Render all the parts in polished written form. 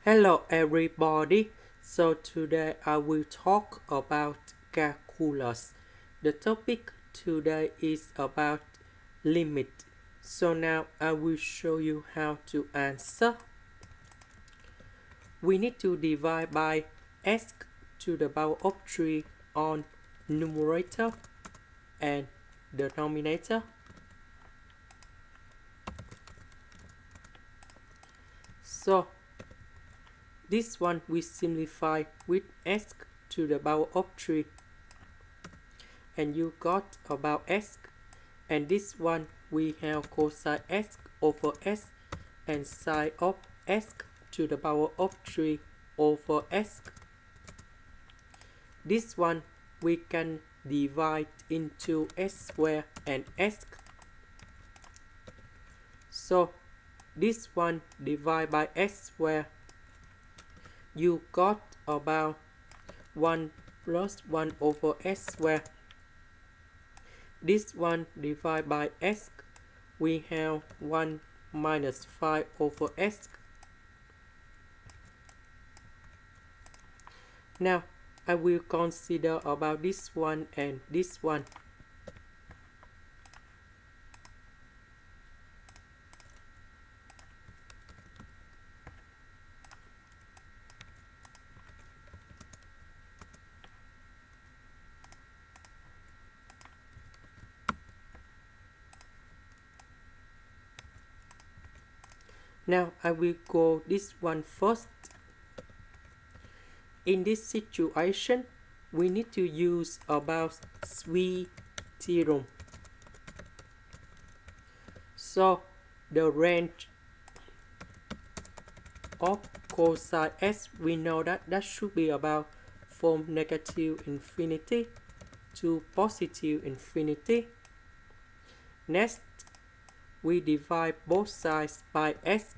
Hello everybody, so today I will talk about calculus. The topic today is about limit. So now I will show you how to answer. We need to divide by x to the power of 3 on numerator and denominator. So this one we simplify with x to the power of 3 and you got about x, and this one we have cosine x over x and sine of x to the power of 3 over x. This one we can divide into x squared and x. So this one divided by x squared, you got about 1 plus 1 over x squared. This one divided by x, we have 1 minus 5 over x. Now I will consider about this one and this one. Now I will go this one first. In this situation, we need to use about theorem. So the range of cosine x, we know that should be about from negative infinity to positive infinity. Next, we divide both sides by x.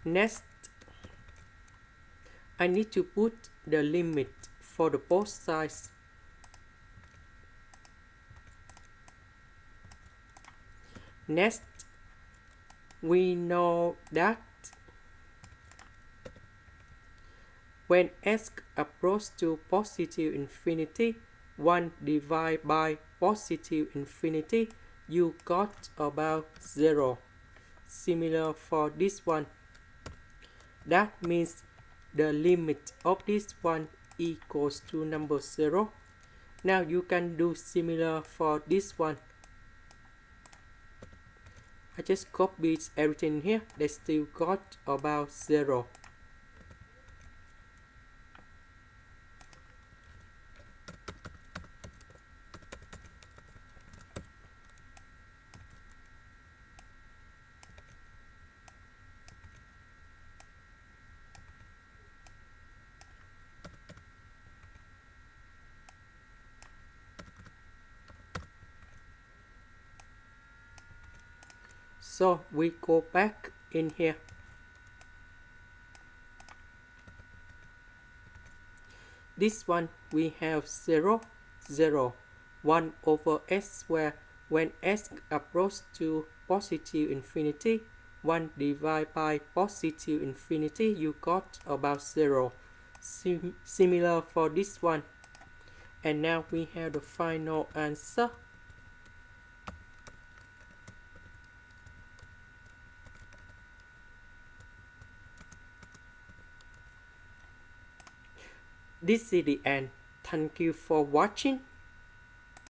Next, I need to put the limit for the both sides. Next, we know that when x approaches to positive infinity, 1 divided by positive infinity, you got about 0. Similar for this one. That means the limit of this one equals to number 0. Now you can do similar for this one. I just copied everything here. They still got about 0. So we go back in here. This one we have 0, 0, 1 over x squared. When x approaches to positive infinity, 1 divided by positive infinity, you got about 0. Similar for this one. And now we have the final answer. This is the end. Thank you for watching.